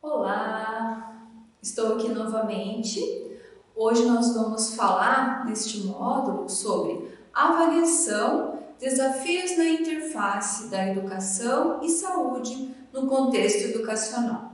Olá, estou aqui novamente. Hoje nós vamos falar neste módulo sobre avaliação, desafios na interface da educação e saúde no contexto educacional.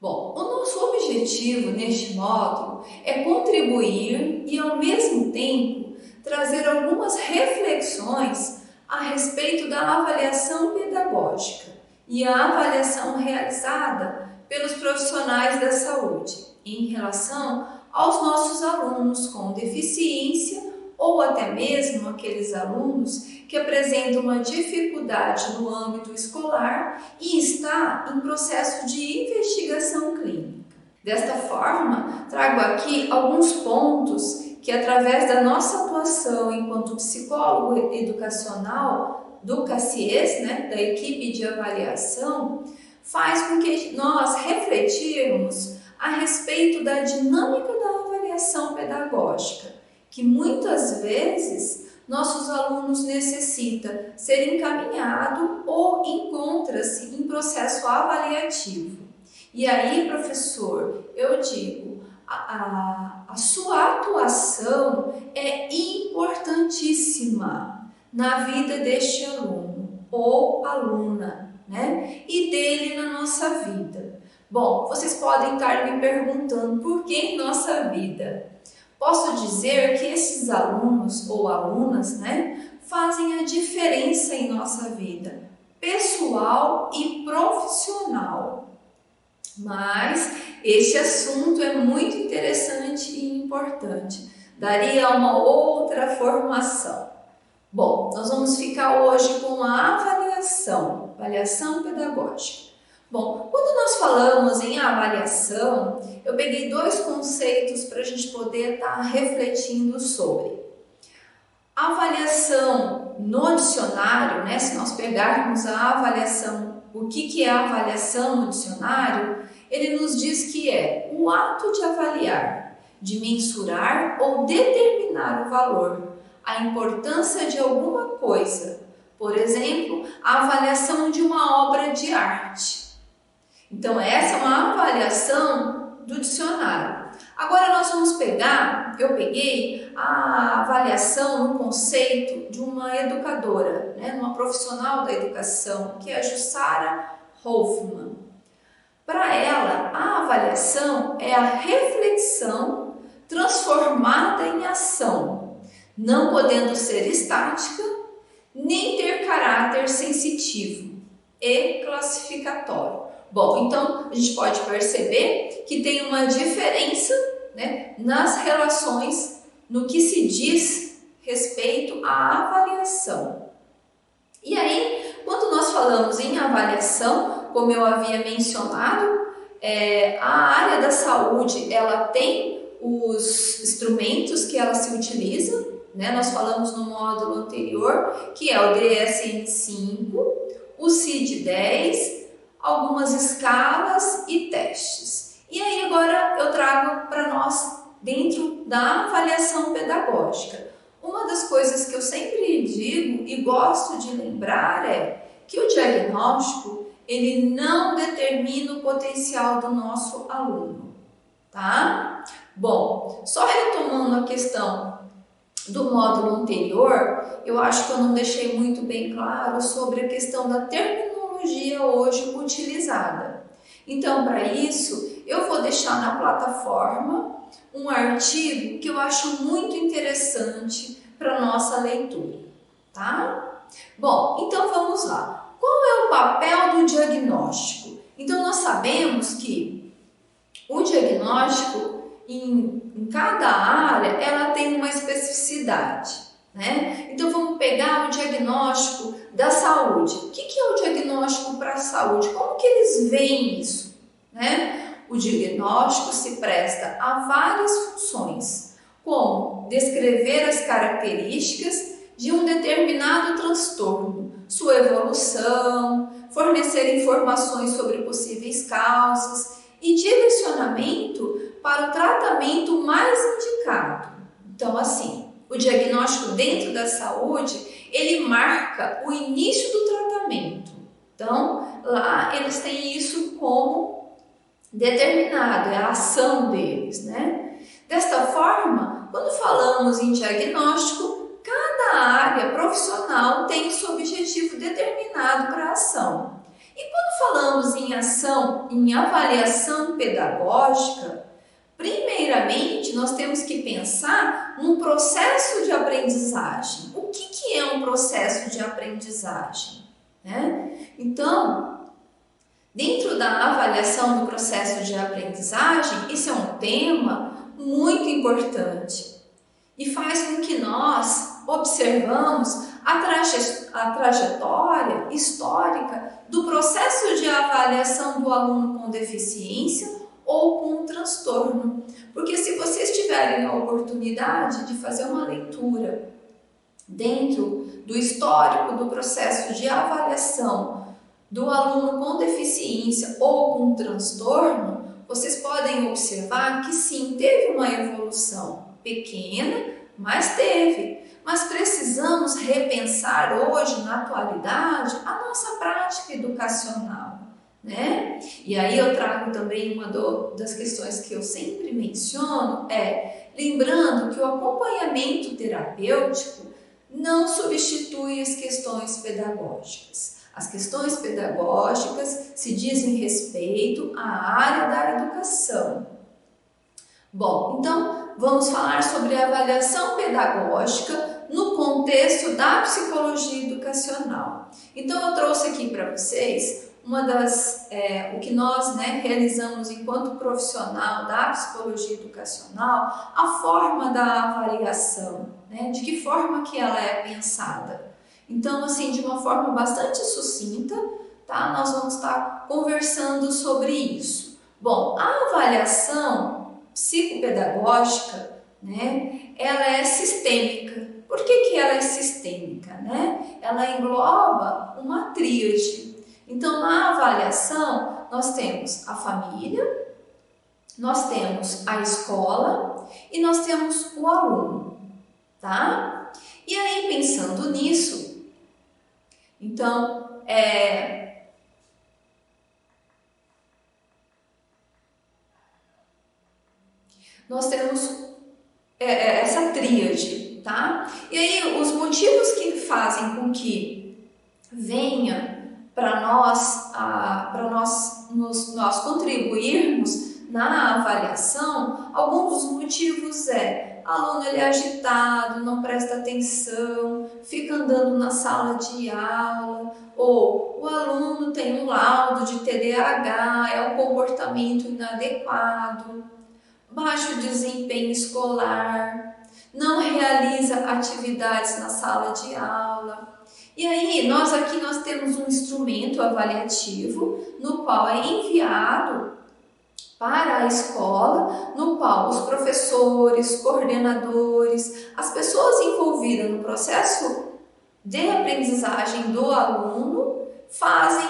Bom, o nosso objetivo neste módulo é contribuir e, ao mesmo tempo, trazer algumas reflexões a respeito da avaliação pedagógica e a avaliação realizada pelos profissionais da saúde em relação aos nossos alunos com deficiência ou até mesmo aqueles alunos que apresentam uma dificuldade no âmbito escolar e está em processo de investigação clínica. Desta forma, trago aqui alguns pontos que, através da nossa atuação enquanto psicólogo educacional do CACIES, da equipe de avaliação, faz com que nós refletirmos a respeito da dinâmica da avaliação pedagógica, que muitas vezes nossos alunos necessitam ser encaminhado ou encontra-se em processo avaliativo. E aí, professor, eu digo, a sua atuação é importantíssima na vida deste aluno ou aluna, e dele na nossa vida. Bom, vocês podem estar me perguntando por que em nossa vida? Posso dizer que esses alunos ou alunas, fazem a diferença em nossa vida pessoal e profissional. Mas este assunto é muito interessante e importante. Daria uma outra formação. Bom, nós vamos ficar hoje com a avaliação pedagógica. Bom, quando nós falamos em avaliação, eu peguei dois conceitos para a gente poder estar refletindo sobre. A avaliação no dicionário, se nós pegarmos a avaliação, o que é a avaliação no dicionário, ele nos diz que é o ato de avaliar, de mensurar ou determinar o valor, a importância de alguma coisa. Por exemplo, a avaliação de uma obra de arte. Então, essa é uma avaliação do dicionário. Agora nós vamos eu peguei a avaliação no conceito de uma educadora, uma profissional da educação, que é a Jussara Hoffmann. Para ela, a avaliação é a reflexão transformada em ação, não podendo ser estática, nem ter caráter sensitivo e classificatório. Bom, então a gente pode perceber que tem uma diferença, nas relações no que se diz respeito à avaliação. E aí, quando nós falamos em avaliação, como eu havia mencionado, a área da saúde ela tem os instrumentos que ela se utiliza, nós falamos no módulo anterior, que é o DSM-5, o CID-10, algumas escalas e testes. E aí agora eu trago para nós dentro da avaliação pedagógica. Uma das coisas que eu sempre digo e gosto de lembrar é que o diagnóstico ele não determina o potencial do nosso aluno, tá? Bom, só retomando a questão do módulo anterior, eu acho que eu não deixei muito bem claro sobre a questão da terminologia hoje utilizada. Então, para isso, eu vou deixar na plataforma um artigo que eu acho muito interessante para nossa leitura, tá? Bom, então vamos lá. Qual é o papel do diagnóstico? Então, nós sabemos que o diagnóstico, em cada área, ela tem uma especificidade, Então, vamos pegar o diagnóstico da saúde. O que é o diagnóstico para a saúde? Como que eles veem isso, O diagnóstico se presta a várias funções, como descrever as características de um determinado transtorno, sua evolução, fornecer informações sobre possíveis causas e direcionamento para o tratamento mais indicado. Então, assim, o diagnóstico dentro da saúde, ele marca o início do tratamento. Então, lá eles têm isso como determinado, é a ação deles, né? Desta forma, quando falamos em diagnóstico, cada área profissional tem seu objetivo determinado para a ação. E quando falamos em ação, em avaliação pedagógica, primeiramente nós temos que pensar num processo de aprendizagem. O que é um processo de aprendizagem, né? Então, dentro da avaliação do processo de aprendizagem, esse é um tema muito importante e faz com que nós observamos a trajetória histórica do processo de avaliação do aluno com deficiência ou com um transtorno. Porque se vocês tiverem a oportunidade de fazer uma leitura dentro do histórico do processo de avaliação do aluno com deficiência ou com transtorno, vocês podem observar que sim, teve uma evolução pequena, mas teve. Mas precisamos repensar hoje, na atualidade, a nossa prática educacional, né? E aí eu trago também uma das questões que eu sempre menciono, lembrando que o acompanhamento terapêutico não substitui as questões pedagógicas. As questões pedagógicas se dizem respeito à área da educação. Bom, então vamos falar sobre a avaliação pedagógica no contexto da psicologia educacional. Então eu trouxe aqui para vocês o que nós realizamos enquanto profissional da psicologia educacional, a forma da avaliação, de que forma que ela é pensada. Então, assim, de uma forma bastante sucinta, tá? Nós vamos estar conversando sobre isso. Bom, a avaliação psicopedagógica, ela é sistêmica. Por que ela é sistêmica, Ela engloba uma tríade. Então, na avaliação, nós temos a família, nós temos a escola e nós temos o aluno, tá? E aí, pensando nisso, então, nós temos essa tríade, tá? E aí, os motivos que fazem com que venha para nós contribuirmos na avaliação, alguns dos motivos aluno ele é agitado, não presta atenção, fica andando na sala de aula, ou o aluno tem um laudo de TDAH, é um comportamento inadequado, baixo desempenho escolar, não realiza atividades na sala de aula. E aí, nós temos um instrumento avaliativo, no qual é enviado para a escola, no qual os professores, coordenadores, as pessoas envolvidas no processo de aprendizagem do aluno fazem,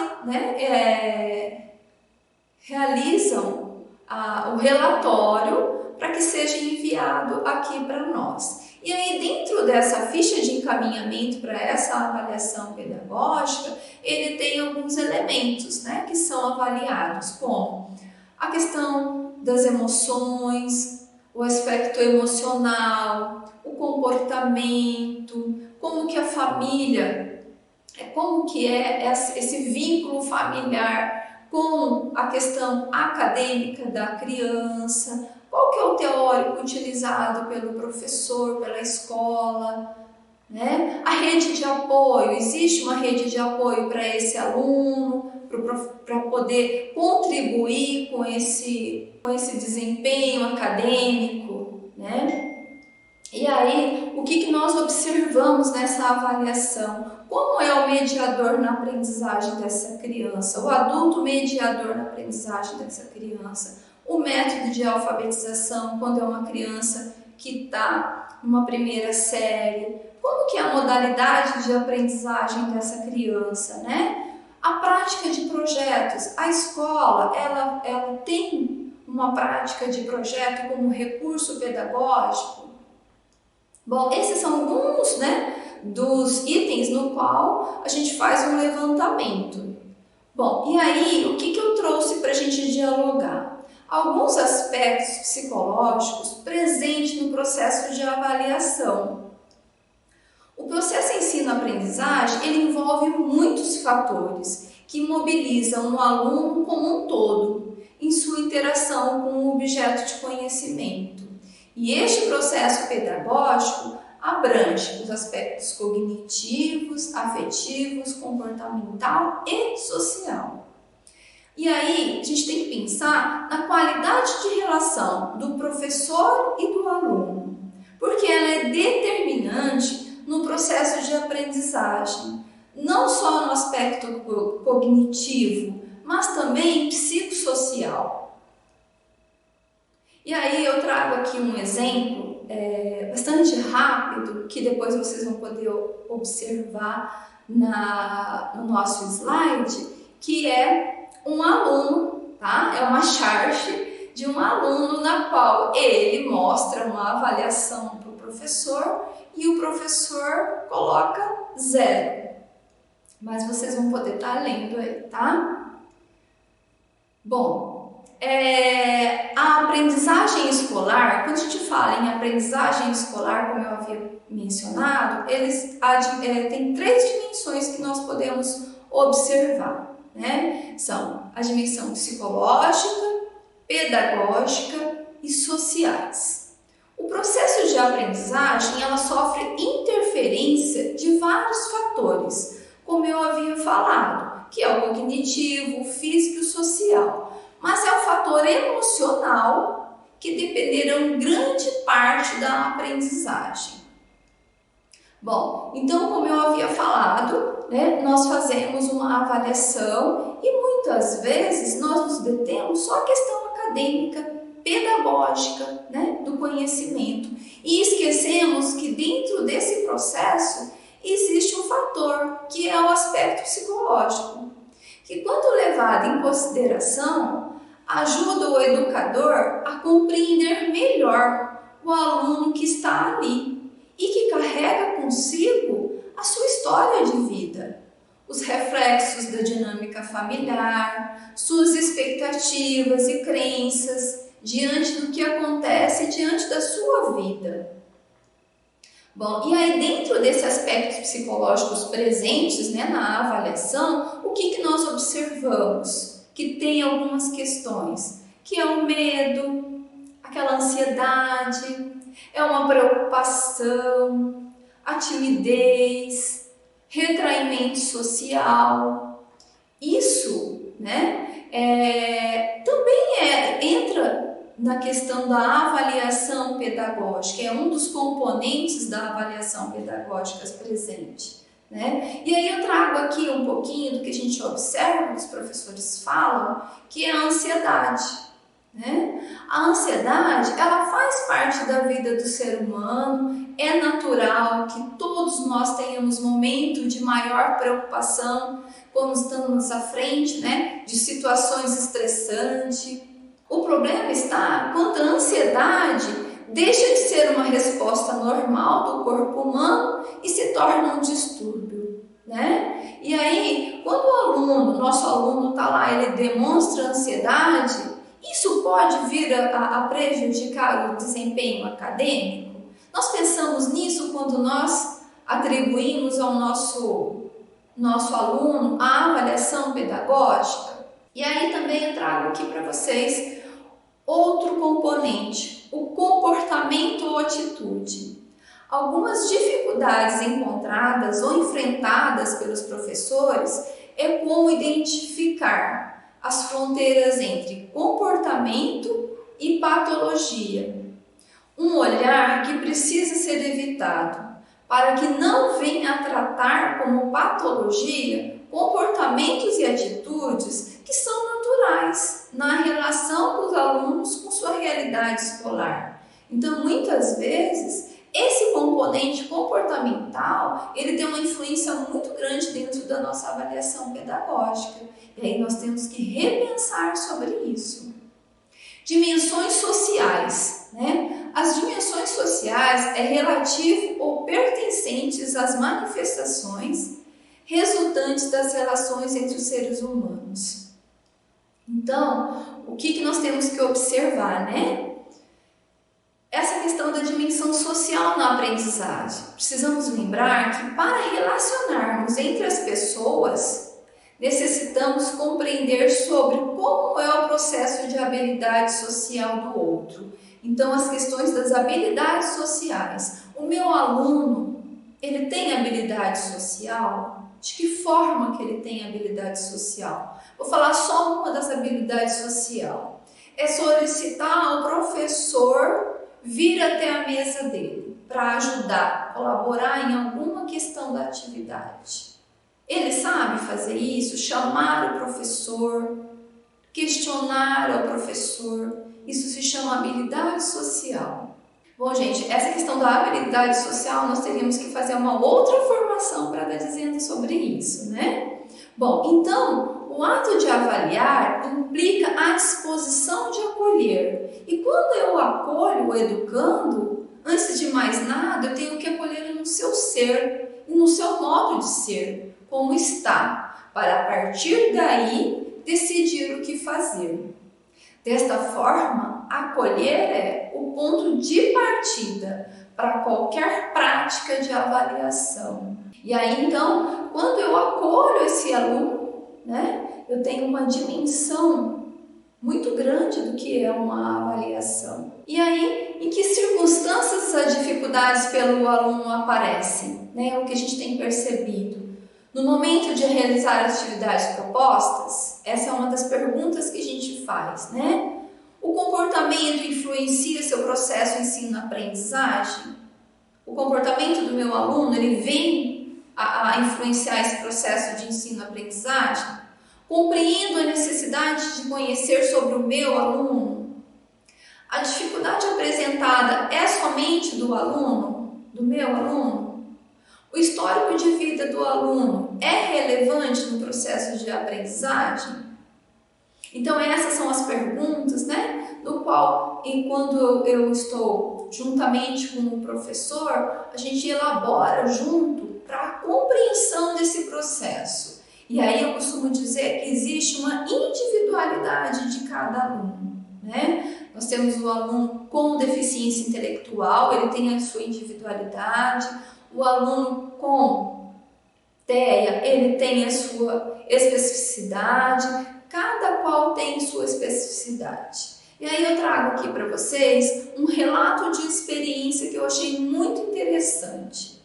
realizam o relatório para que seja enviado aqui para nós. E aí, dentro dessa ficha de encaminhamento para essa avaliação pedagógica, ele tem alguns elementos, que são avaliados, como a questão das emoções, o aspecto emocional, o comportamento, como que a família, como que é esse vínculo familiar com a questão acadêmica da criança, qual que é o teórico utilizado pelo professor, pela escola, A rede de apoio, existe uma rede de apoio para esse aluno, para poder contribuir com esse desempenho acadêmico, E aí, o que nós observamos nessa avaliação? Como é o mediador na aprendizagem dessa criança? O adulto mediador na aprendizagem dessa criança? O método de alfabetização, quando é uma criança que está numa primeira série? Como que é a modalidade de aprendizagem dessa criança, A prática de projetos. A escola, ela tem uma prática de projeto como recurso pedagógico? Bom, esses são alguns, dos itens no qual a gente faz um levantamento. Bom, e aí, o que eu trouxe para a gente dialogar? alguns aspectos psicológicos presentes no processo de avaliação. O processo ensino-aprendizagem ele envolve muitos fatores que mobilizam o aluno como um todo em sua interação com o objeto de conhecimento. E este processo pedagógico abrange os aspectos cognitivos, afetivos, comportamental e social. E aí, a gente tem que pensar na qualidade de relação do professor e do aluno, porque ela é determinante no processo de aprendizagem, não só no aspecto cognitivo, mas também psicossocial. E aí eu trago aqui um exemplo bastante rápido, que depois vocês vão poder observar no nosso slide, que é um aluno, tá? É uma chart de um aluno na qual ele mostra uma avaliação para o professor e o professor coloca 0. Mas vocês vão poder estar lendo aí, tá? Bom, a aprendizagem escolar, quando a gente fala em aprendizagem escolar, como eu havia mencionado, tem 3 dimensões que nós podemos observar, né? São a dimensão psicológica, pedagógica e sociais. O processo de aprendizagem, ela sofre interferência de vários fatores, como eu havia falado, que é o cognitivo, o físico e o social. Mas é o fator emocional que dependerão grande parte da aprendizagem. Bom, então, como eu havia falado, né, nós fazemos uma avaliação e muitas vezes nós nos detemos só à questão acadêmica, pedagógica, né, do conhecimento. E esquecemos que dentro desse processo existe um fator, que é o aspecto psicológico, que quando levado em consideração, ajuda o educador a compreender melhor o aluno que está ali e que carrega consigo a sua história de vida, os reflexos da dinâmica familiar, suas expectativas e crenças diante do que acontece diante da sua vida. Bom, e aí dentro desses aspectos psicológicos presentes, né, na avaliação, o que nós observamos? Que tem algumas questões, que é o medo, aquela ansiedade, é uma preocupação, a timidez, retraimento social. Isso, né, também entra na questão da avaliação pedagógica, é um dos componentes da avaliação pedagógica presente, né? E aí eu trago aqui um pouquinho do que a gente observa, que os professores falam, que é a ansiedade, né? A ansiedade, ela faz parte da vida do ser humano, é natural que todos nós tenhamos momentos de maior preocupação quando estamos à frente, né, de situações estressantes. O problema está quando a ansiedade deixa de ser uma resposta normal do corpo humano e se torna um distúrbio, né? E aí, quando nosso aluno está lá, ele demonstra ansiedade, isso pode vir a prejudicar o desempenho acadêmico? Nós pensamos nisso quando nós atribuímos ao nosso aluno a avaliação pedagógica? E aí também eu trago aqui para vocês outro componente, o comportamento ou atitude. Algumas dificuldades encontradas ou enfrentadas pelos professores é como identificar as fronteiras entre comportamento e patologia. Um olhar que precisa ser evitado para que não venha a tratar como patologia comportamentos e atitudes que são naturais na relação dos alunos com sua realidade escolar. Então, muitas vezes, esse componente comportamental, ele tem uma influência muito grande dentro da nossa avaliação pedagógica. E aí nós temos que repensar sobre isso. Dimensões sociais, né? As dimensões sociais é relativo ou pertencentes às manifestações resultantes das relações entre os seres humanos. Então, o que nós temos que observar, né? Essa questão da dimensão social na aprendizagem. Precisamos lembrar que para relacionarmos entre as pessoas, necessitamos compreender sobre como é o processo de habilidade social do outro. Então, as questões das habilidades sociais. O meu aluno, ele tem habilidade social? De que forma que ele tem habilidade social? Vou falar só uma das habilidades sociais. É solicitar ao professor vir até a mesa dele para ajudar, colaborar em alguma questão da atividade. Ele sabe fazer isso, chamar o professor, questionar ao professor. Isso se chama habilidade social. Bom, gente, essa questão da habilidade social nós teríamos que fazer uma outra formação para estar dizendo sobre isso, né? Bom, então, o ato de avaliar implica a disposição de acolher. E quando eu acolho o educando, antes de mais nada, eu tenho que acolhê-lo no seu ser e no seu modo de ser, como está, para a partir daí decidir o que fazer. Desta forma, acolher é o ponto de partida para qualquer prática de avaliação. E aí, então, quando eu acolho esse aluno, né, eu tenho uma dimensão muito grande do que é uma avaliação. E aí, em que circunstâncias as dificuldades pelo aluno aparecem? Né, o que a gente tem percebido. No momento de realizar as atividades propostas, essa é uma das perguntas que a gente faz, né? O comportamento influencia seu processo ensino-aprendizagem? O comportamento do meu aluno, ele vem a influenciar esse processo de ensino-aprendizagem? Compreendo a necessidade de conhecer sobre o meu aluno? A dificuldade apresentada é somente do aluno, do meu aluno? O histórico de vida do aluno é relevante no processo de aprendizagem? Então, essas são as perguntas, né? No qual, enquanto eu estou juntamente com o professor, a gente elabora junto para a compreensão desse processo. E aí eu costumo dizer que existe uma individualidade de cada aluno, né? Nós temos o aluno com deficiência intelectual, ele tem a sua individualidade. O aluno com TEA, ele tem a sua especificidade, cada qual tem sua especificidade. E aí eu trago aqui para vocês um relato de experiência que eu achei muito interessante,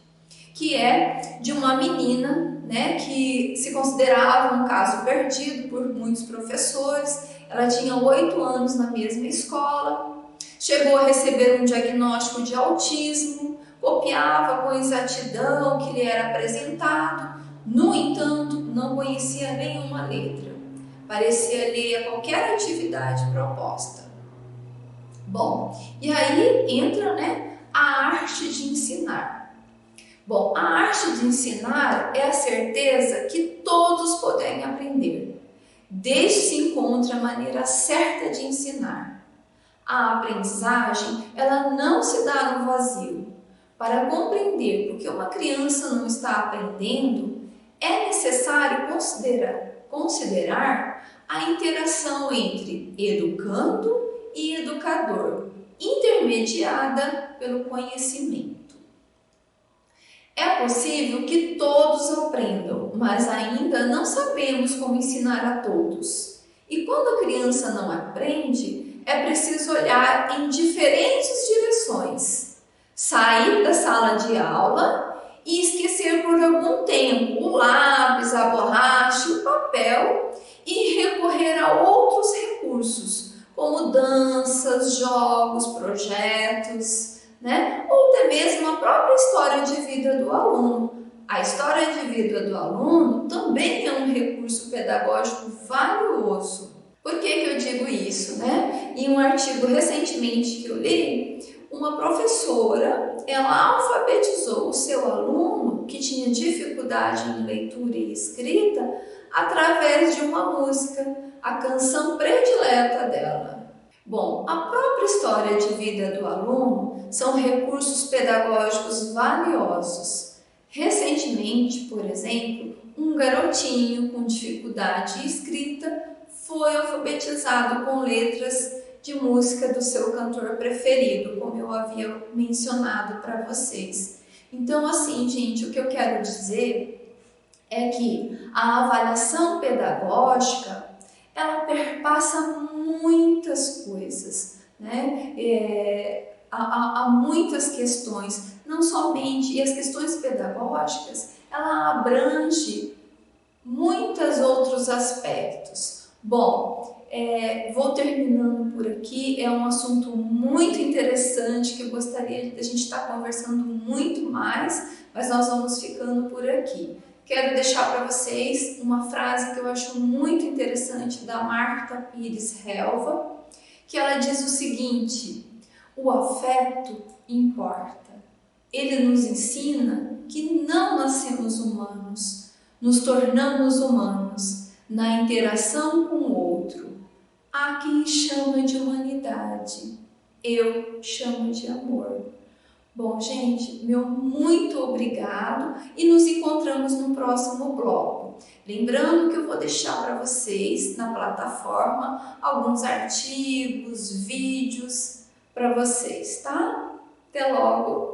que é de uma menina, né, que se considerava um caso perdido por muitos professores. Ela tinha 8 anos na mesma escola, chegou a receber um diagnóstico de autismo, copiava com exatidão o que lhe era apresentado, no entanto, não conhecia nenhuma letra. Parecia ler a qualquer atividade proposta. Bom, e aí entra, né, a arte de ensinar. Bom, a arte de ensinar é a certeza que todos podem aprender, desde que se encontre a maneira certa de ensinar. A aprendizagem, ela não se dá no vazio. Para compreender porque uma criança não está aprendendo, é necessário considerar a interação entre educando e educador, intermediada pelo conhecimento. É possível que todos aprendam, mas ainda não sabemos como ensinar a todos. E quando a criança não aprende, é preciso olhar em diferentes direções. Sair da sala de aula e esquecer por algum tempo o lápis, a borracha, o papel e recorrer a outros recursos, como danças, jogos, projetos, né? Ou até mesmo a própria história de vida do aluno. A história de vida do aluno também é um recurso pedagógico valioso. Por que eu digo isso, né? Em um artigo recentemente que eu li, uma professora, ela alfabetizou o seu aluno que tinha dificuldade em leitura e escrita através de uma música, a canção predileta dela. Bom, a própria história de vida do aluno são recursos pedagógicos valiosos. Recentemente, por exemplo, um garotinho com dificuldade de escrita foi alfabetizado com letras de música do seu cantor preferido, como eu havia mencionado para vocês. Então, assim, gente, o que eu quero dizer é que a avaliação pedagógica, ela perpassa muitas coisas, né? Há muitas questões, não somente, e as questões pedagógicas, ela abrange muitos outros aspectos. Bom, vou terminando por aqui, é um assunto muito interessante que eu gostaria de a gente estar conversando muito mais, mas nós vamos ficando por aqui. Quero deixar para vocês uma frase que eu acho muito interessante da Marta Pires Helva, que ela diz o seguinte: o afeto importa. Ele nos ensina que não nascemos humanos, nos tornamos humanos na interação com o outro. Há quem chama de humanidade, eu chamo de amor. Bom, gente, meu muito obrigado e nos encontramos no próximo bloco. Lembrando que eu vou deixar para vocês na plataforma alguns artigos, vídeos para vocês, tá? Até logo!